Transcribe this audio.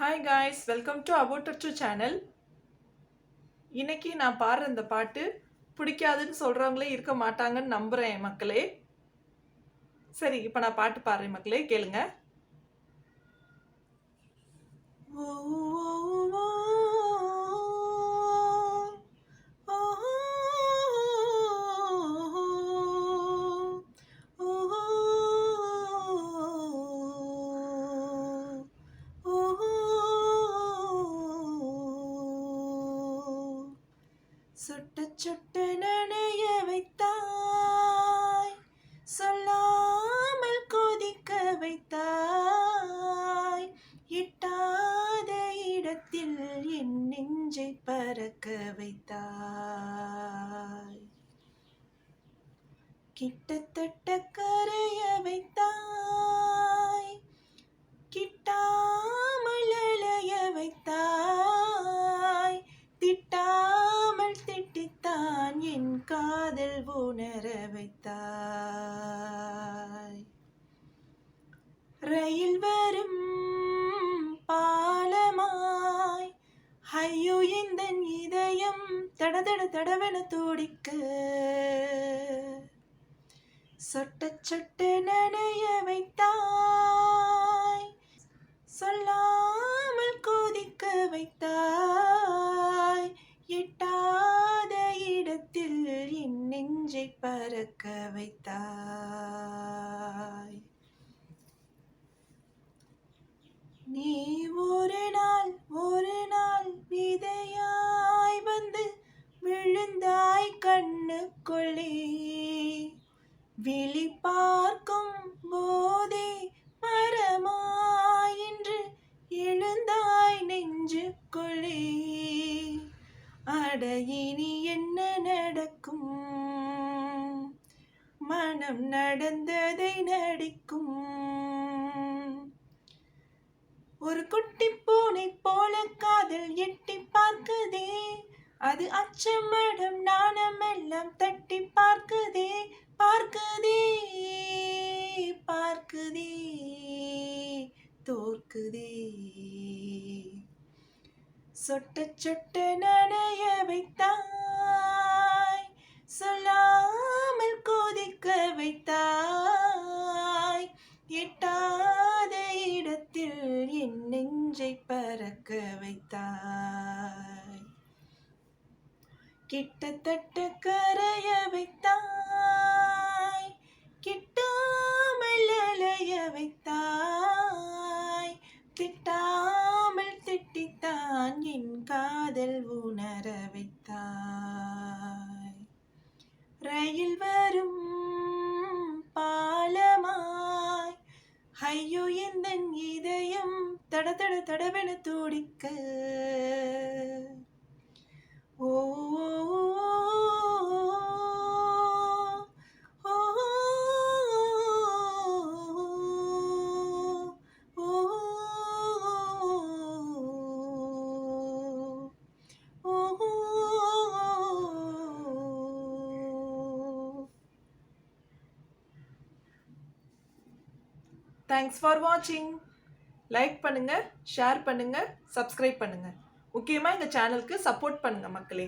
Hi guys, welcome to about to channel. இன்னைக்கு நான் பாடுற இந்த பாட்டு பிடிக்காதுன்னு சொல்கிறவங்களே இருக்க மாட்டாங்கன்னு நம்புகிறேன் மக்களே. சரி, இப்போ நான் பாட்டு பாடுறேன் மக்களே, கேளுங்க. சுட்ட சுட்ட நனைய வைத்தாய், சொல்லாமல் கொதிக்க வைத்தாய், எட்டாத இடத்தில் என் நெஞ்சை பறக்க வைத்தாய், கிட்டத்தட்ட கரைய வைத்தாய், கிட்டாமல் அலைய வைத்தாய், திட்டாமல் திட்டித்தான் என் காதல் உணர வைத்தாய். ரயில் வரும் பாலமாய் ஐயோ எந்தன் இதயம் தடதட தடவென துடிக்க, சொட்ட சொட்ட நனைய வைத்தாய், சொல்லாமல் கொதிக்க வைத்தாய், எட்டாத இடத்தில் என் நெஞ்சை பறக்க வைத்தாய். நீ ஒரு நாள் விதையாய் வந்து விழுந்தாய் கண்ணுக்குள்ளே, விழி பார்க்கும் போதே மரமாய் என்று எழுந்தாய் நெஞ்சுக்குள்ளே. அட இனி என்ன நடக்கும், மனம் நடந்ததை நடிக்கும். ஒரு குட்டி பூனை போல காதல் எட்டி பார்க்குதே, அது அச்சமடம் நாணம் எல்லாம் தட்டி பார்க்குதே, பார்க்குதே பார்க்குதே தோற்குதே. சொட்ட சொட்ட நனைய வைத்தாய், சொல்லாமல் கொதிக்க வைத்தாய், எட்டாத இடத்தில் என் நெஞ்சை பறக்க வைத்தாய், கிட்டத்தட்ட கரைய வைத்தாய், கிட்டாமல் அலைய வைத்தாய், திட்டாமல் திட்டித்தான் என் காதல் உணர வைத்தாய். ரயில் வரும் பாலமாய் ஐயோ எந்தன் இதயம் தடதட தடவென துடிக்க, ஓ தேங்க்ஸ் ஃபார் வாட்சிங். லைக் பண்ணுங்க, ஷேர் பண்ணுங்க, சப்ஸ்கிரைப் பண்ணுங்க. முக்கியமாக இந்த சேனலுக்கு சப்போர்ட் பண்ணுங்க மக்களே.